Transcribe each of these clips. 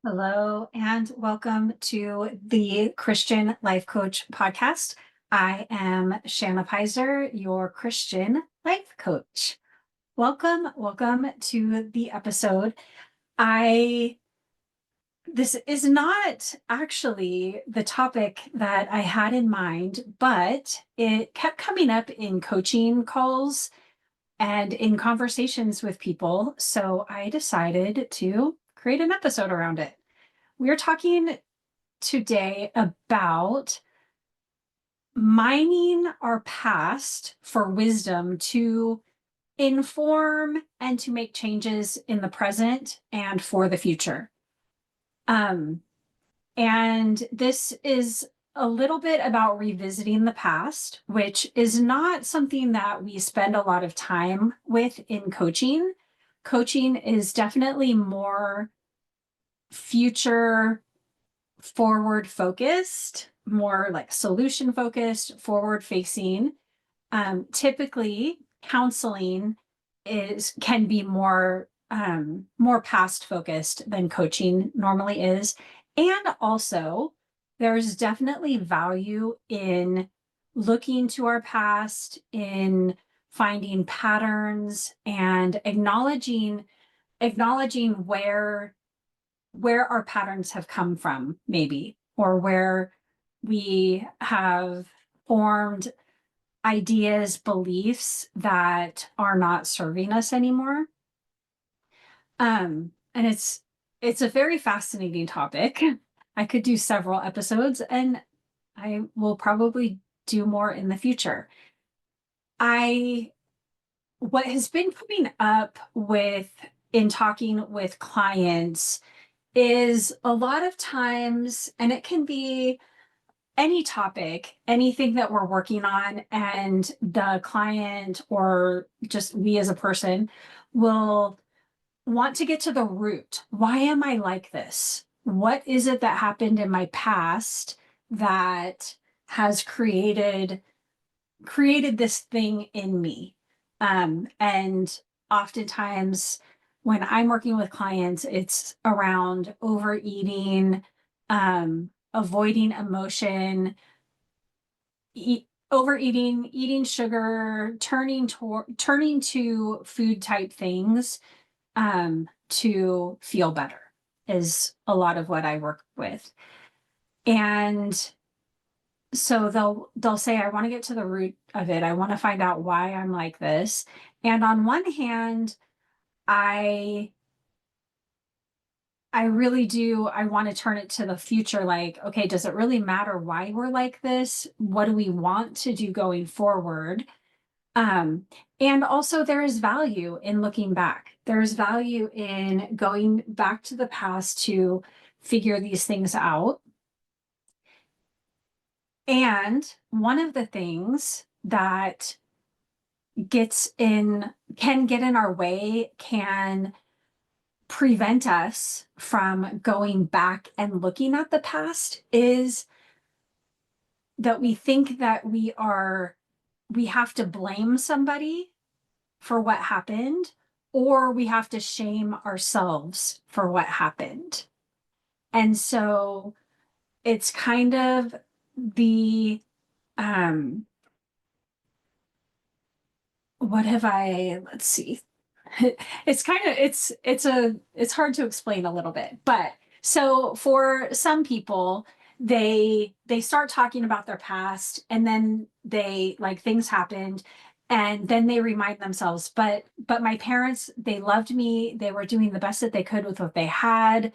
Hello, and welcome to the Christian Life Coach podcast. I am Shanna, your Christian life coach. Welcome to the episode. I This is not actually the topic that I had in mind, but it kept coming up in coaching calls and in conversations with people, so I decided to create an episode around it. We're talking today about mining our past for wisdom to inform and to make changes in the present and for the future. Um, and this is a little bit about revisiting the past, which is not something that we spend a lot of time with in coaching. Coaching is definitely more future forward focused, more like solution focused, forward facing. Typically, counseling is can be more past focused than coaching normally is, and also there's definitely value in looking to our past, in finding patterns and acknowledging where our patterns have come from, maybe, or where we have formed ideas, beliefs that are not serving us anymore. And it's a very fascinating topic. I could do several episodes, and I will probably do more in the future. I What has been coming up with in talking with clients is a lot of times, and it can be any topic, anything that we're working on, and the client or just we as a person will want to get to the root. Why am I like this? What is it that happened in my past that has created this thing in me? And oftentimes when I'm working with clients, it's around overeating, avoiding emotion, overeating, eating sugar, turning to food type things to feel better is a lot of what I work with. And so they'll say, I want to get to the root of it. I want to find out why I'm like this. And on one hand, I I really do. I want to turn it to the future. Like, okay, does it really matter why we're like this? What do we want to do going forward? Um, and also there is value in looking back. There's value in going back to the past to figure these things out. And one of the things that can get in our way, can prevent us from going back and looking at the past is that we think that we have to blame somebody for what happened, or we have to shame ourselves for what happened. And so it's kind of the um what have I let's see. It's kind of it's hard to explain a little bit, but so for some people they start talking about their past, and then they like things happened, and then they remind themselves, but my parents, they loved me, they were doing the best that they could with what they had.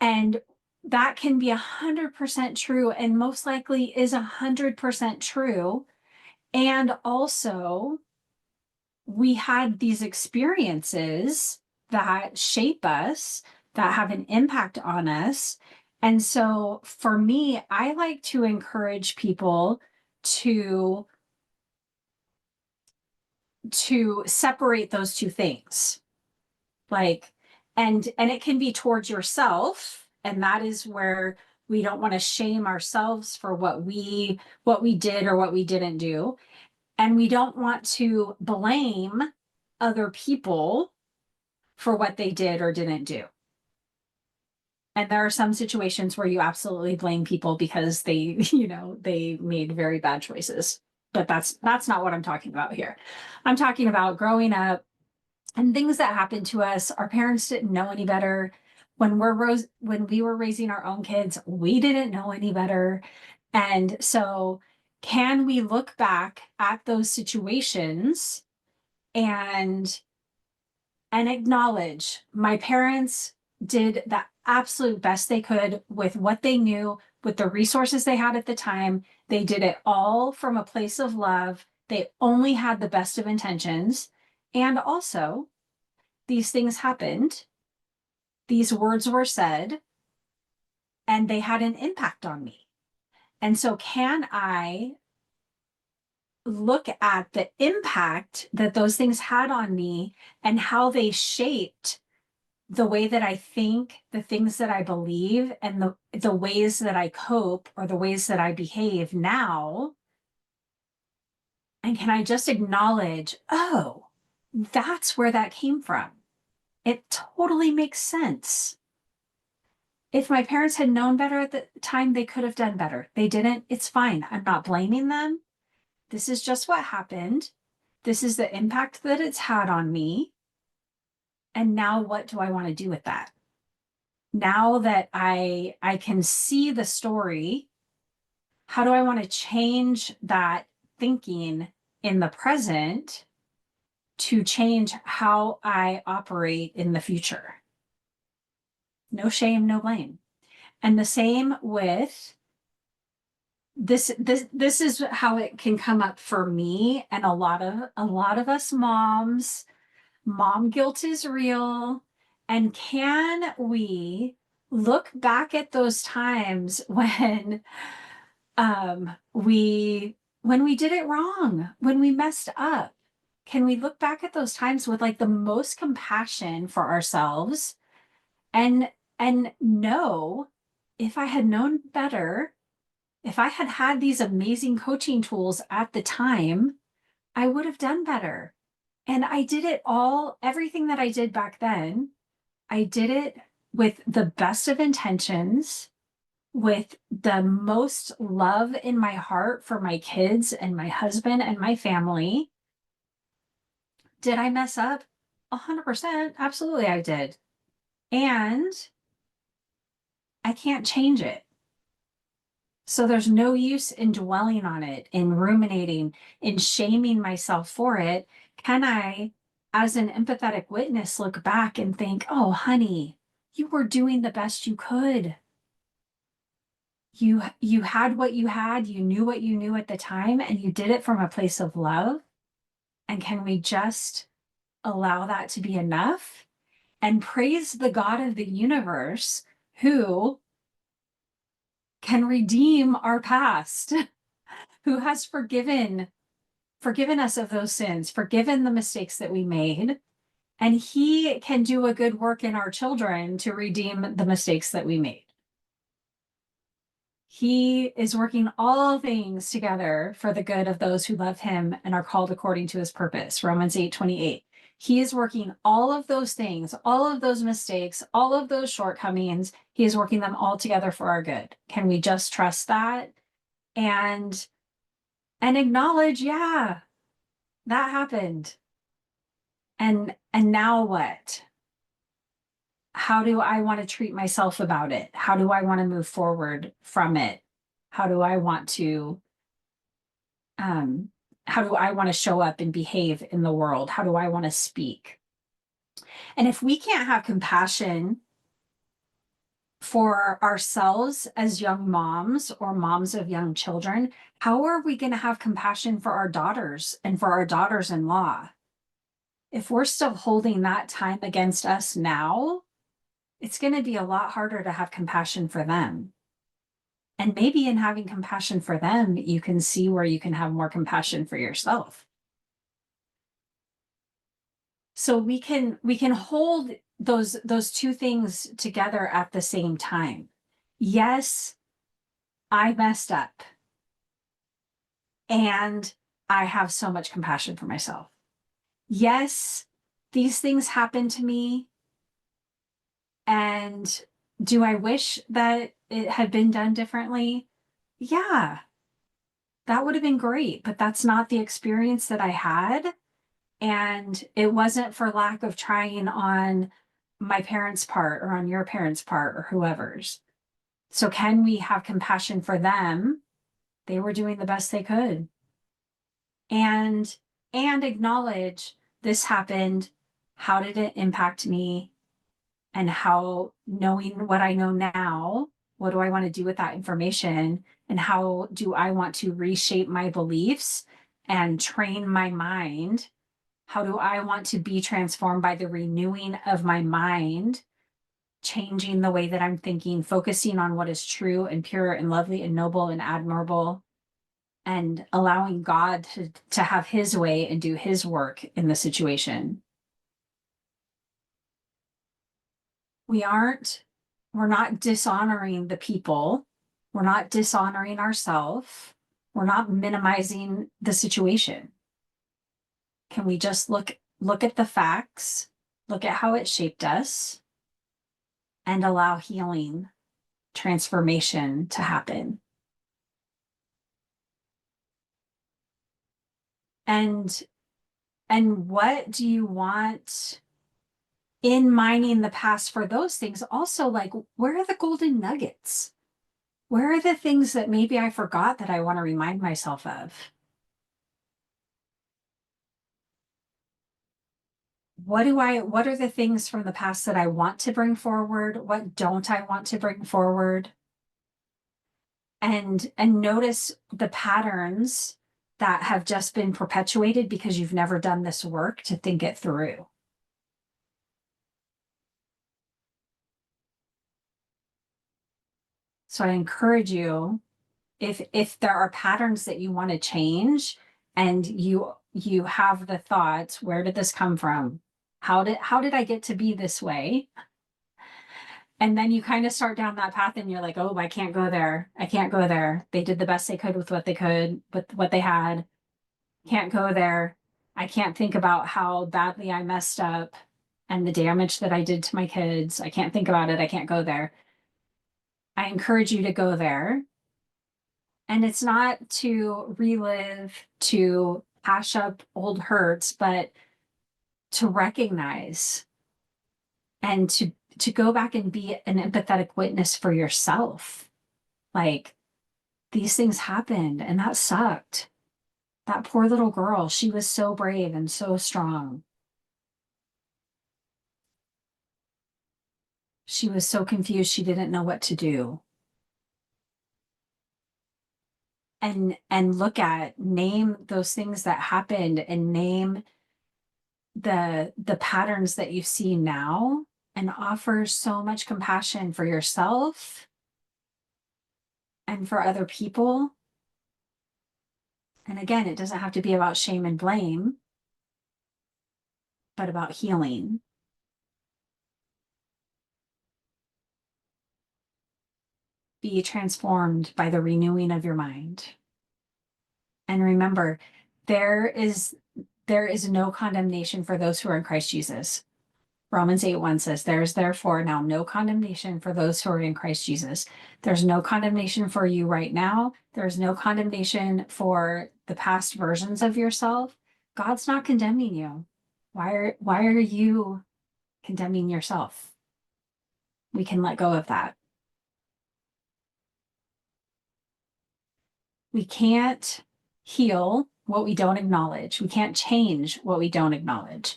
And that can be 100% true, and most likely is 100% true. And also we had these experiences that shape us, that have an impact on us. And so for me, I like to encourage people to separate those two things. Like, and it can be towards yourself, and that is where we don't want to shame ourselves for what we did or what we didn't do. And we don't want to blame other people for what they did or didn't do. And there are some situations where you absolutely blame people because they, they made very bad choices. But that's not what I'm talking about here. I'm talking about growing up and things that happened to us. Our parents didn't know any better. When we were raising our own kids, we didn't know any better. And so can we look back at those situations and acknowledge my parents did the absolute best they could with what they knew, with the resources they had at the time. They did it all from a place of love. They only had the best of intentions. And also, these things happened, these words were said, and they had an impact on me. And so, can I look at the impact that those things had on me and how they shaped the way that I think, the things that I believe, and the ways that I cope or the ways that I behave now? And can I just acknowledge, oh, that's where that came from? It totally makes sense. If my parents had known better at the time, they could have done better. They didn't. It's fine. I'm not blaming them. This is just what happened. This is the impact that it's had on me. And now what do I want to do with that? Now that I can see the story, how do I want to change that thinking in the present to change how I operate in the future? No shame, no blame. And the same with this is how it can come up for me and a lot of us moms. Mom guilt is real. And can we look back at those times when we did it wrong, when we messed up? Can we look back at those times with like the most compassion for ourselves and know, if I had known better, if I had had these amazing coaching tools at the time, I would have done better. And I did it all, everything that I did back then, I did it with the best of intentions, with the most love in my heart for my kids and my husband and my family. Did I mess up? 100%. Absolutely, I did. And I can't change it. So there's no use in dwelling on it, in ruminating, in shaming myself for it. Can I, as an empathetic witness, look back and think, oh, honey, you were doing the best you could. You had what you had, you knew what you knew at the time, and you did it from a place of love. And can we just allow that to be enough and praise the God of the universe who can redeem our past, who has forgiven us of those sins, forgiven the mistakes that we made, and he can do a good work in our children to redeem the mistakes that we made. He is working all things together for the good of those who love him and are called according to his purpose. Romans 8:28. He is working all of those things, all of those mistakes, all of those shortcomings. He is working them all together for our good. Can we just trust that and acknowledge, yeah, that happened. And now what? How do I want to treat myself about it? How do I want to move forward from it? How do I want to show up and behave in the world? How do I want to speak? And if we can't have compassion for ourselves as young moms or moms of young children, how are we going to have compassion for our daughters and for our daughters-in-law? If we're still holding that time against us now, it's going to be a lot harder to have compassion for them. And maybe in having compassion for them, you can see where you can have more compassion for yourself. So we can hold those two things together at the same time. Yes, I messed up. And I have so much compassion for myself. Yes, these things happen to me. And Do I wish that it had been done differently? Yeah, that would have been great, but that's not the experience that I had. And it wasn't for lack of trying on my parents' part or on your parents' part or whoever's. So can we have compassion for them? They were doing the best they could. And acknowledge this happened. How did it impact me? And how, knowing what I know now, what do I want to do with that information? And how do I want to reshape my beliefs and train my mind? How do I want to be transformed by the renewing of my mind, changing the way that I'm thinking, focusing on what is true and pure and lovely and noble and admirable, and allowing God to have his way and do his work in the situation. We're not dishonoring the people. We're not dishonoring ourselves. We're not minimizing the situation. Can we just look at the facts, look at how it shaped us, and allow healing, transformation to happen? And what do you want in mining the past for those things? Also, like, where are the golden nuggets? Where are the things that maybe I forgot that I want to remind myself of? What are the things from the past that I want to bring forward? What don't I want to bring forward? And notice the patterns that have just been perpetuated because you've never done this work to think it through. So I encourage you, if there are patterns that you want to change and you have the thoughts, where did this come from? How did I get to be this way? And then you kind of start down that path and you're like, oh, I can't go there. I can't go there. They did the best they could with what they could, with what they had. Can't go there. I can't think about how badly I messed up and the damage that I did to my kids. I can't think about it. I can't go there. I encourage you to go there. And it's not to relive, to hash up old hurts, but to recognize and to go back and be an empathetic witness for yourself. Like, these things happened and that sucked. That poor little girl, she was so brave and so strong. She was so confused, she didn't know what to do. And name those things that happened and name the patterns that you see now, and offer so much compassion for yourself and for other people. And again, it doesn't have to be about shame and blame, but about healing. Be transformed by the renewing of your mind. And remember, there is no condemnation for those who are in Christ Jesus. Romans 8:1 says, there is therefore now no condemnation for those who are in Christ Jesus. There's no condemnation for you right now. There's no condemnation for the past versions of yourself. God's not condemning you. Why are you condemning yourself? We can let go of that. We can't heal what we don't acknowledge. We can't change what we don't acknowledge.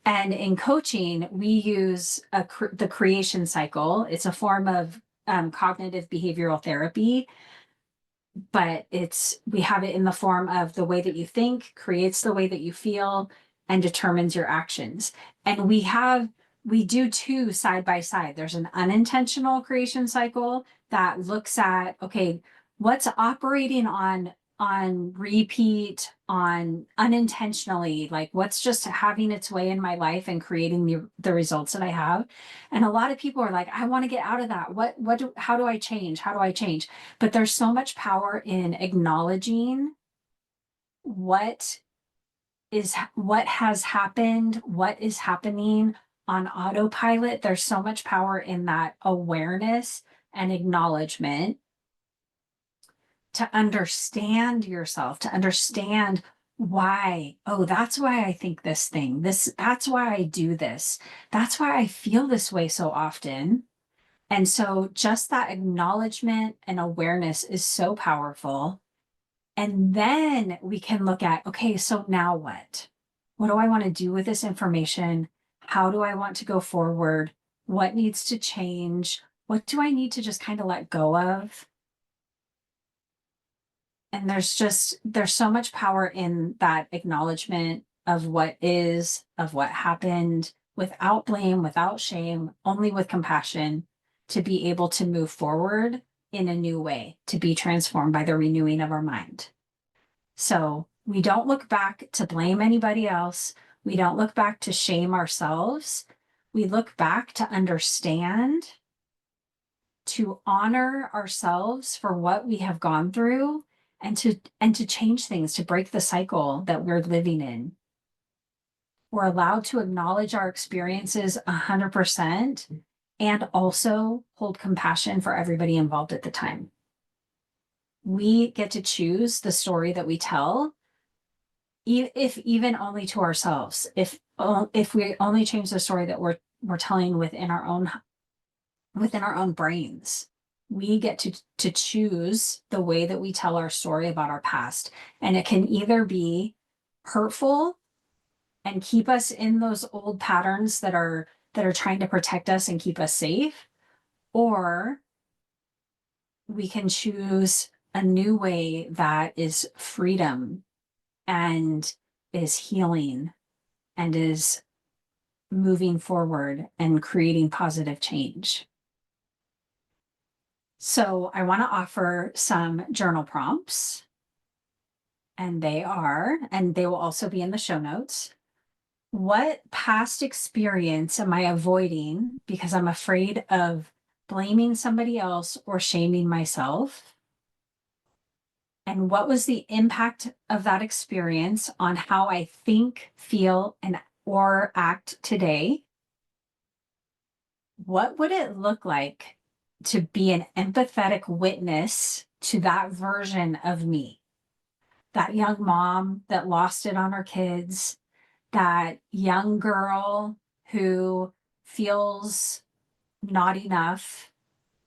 And in coaching, we use the creation cycle. It's a form of cognitive behavioral therapy, but we have it in the form of the way that you think creates the way that you feel and determines your actions. And we do two side by side. There's an unintentional creation cycle that looks at, okay, what's operating on repeat, on unintentionally, like what's just having its way in my life and creating the results that I have. And a lot of people are like, I want to get out of that. How do I change? How do I change? But there's so much power in acknowledging what has happened, what is happening on autopilot. There's so much power in that awareness and acknowledgement to understand yourself, to understand why, oh, that's why I think this thing, that's why I do this, that's why I feel this way so often. And so just that acknowledgement and awareness is so powerful. And then we can look at, okay, so now what? What do I want to do with this information? How do I want to go forward? What needs to change? What do I need to just kind of let go of? And there's so much power in that acknowledgement of what is, of what happened, without blame, without shame, only with compassion, to be able to move forward in a new way, to be transformed by the renewing of our mind. So we don't look back to blame anybody else. We don't look back to shame ourselves. We look back to understand, to honor ourselves for what we have gone through, and to change things, to break the cycle that we're living in. We're allowed to acknowledge our experiences 100% and also hold compassion for everybody involved at the time. We get to choose the story that we tell, if even only to ourselves. If we only change the story that we're telling within our own brains, we get to choose the way that we tell our story about our past. And it can either be hurtful and keep us in those old patterns that are trying to protect us and keep us safe, or we can choose a new way that is freedom and is healing and is moving forward and creating positive change. So I want to offer some journal prompts, and they will also be in the show notes. What past experience am I avoiding because I'm afraid of blaming somebody else or shaming myself? And what was the impact of that experience on how I think, feel, and or act today? What would it look like to be an empathetic witness to that version of me? That young mom that lost it on her kids, that young girl who feels not enough,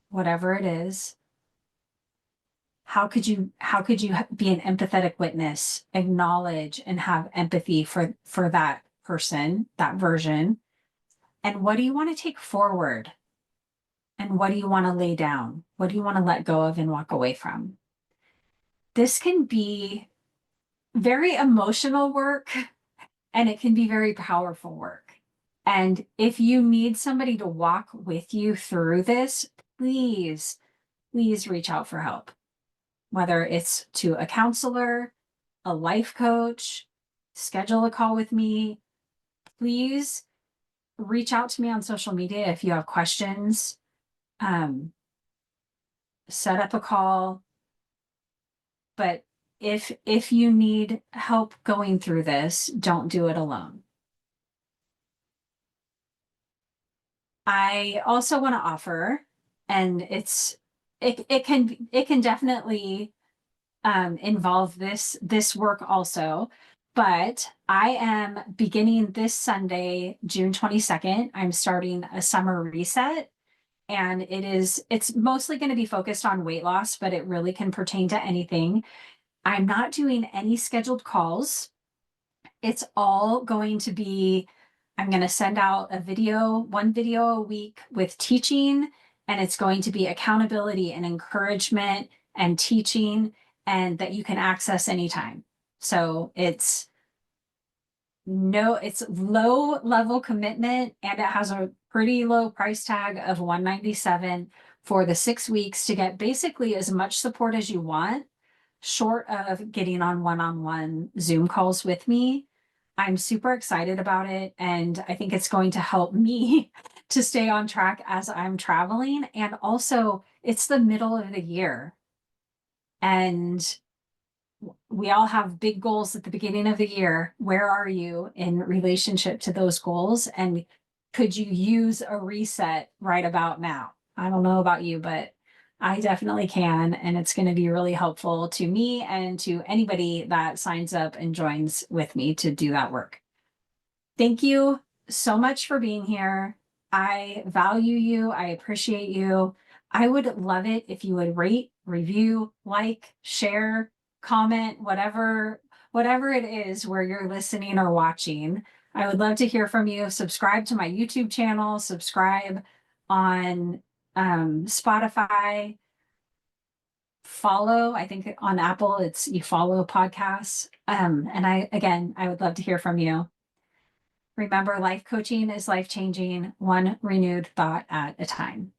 whatever it is. How could you be an empathetic witness, acknowledge and have empathy for that person, that version? And what do you want to take forward? And what do you want to lay down? What do you want to let go of and walk away from? This can be very emotional work, and it can be very powerful work. And if you need somebody to walk with you through this, please, please reach out for help. Whether it's to a counselor, a life coach, schedule a call with me. Please reach out to me on social media if you have questions. Set up a call. But if you need help going through this, don't do it alone. I also want to offer, and it can definitely involve this work also, but I am beginning this Sunday, June 22nd. I'm starting a summer reset, and it's mostly going to be focused on weight loss, but it really can pertain to anything. I'm not doing any scheduled calls. It's all going to be, I'm going to send out one video a week with teaching, and it's going to be accountability and encouragement and teaching, and that you can access anytime. So it's low level commitment, and it has a pretty low price tag of $197 for the 6 weeks to get basically as much support as you want, short of getting on one-on-one Zoom calls with me. I'm super excited about it, and I think it's going to help me to stay on track as I'm traveling. And also, it's the middle of the year, and we all have big goals at the beginning of the year. Where are you in relationship to those goals? And could you use a reset right about now? I don't know about you, but I definitely can. And it's going to be really helpful to me and to anybody that signs up and joins with me to do that work. Thank you so much for being here. I value you. I appreciate you. I would love it if you would rate, review, like, share, comment, whatever it is where you're listening or watching. I would love to hear from you. Subscribe to my YouTube channel, subscribe on Spotify, follow. I think on Apple it's you follow podcasts. And I would love to hear from you. Remember, life coaching is life changing, one renewed thought at a time.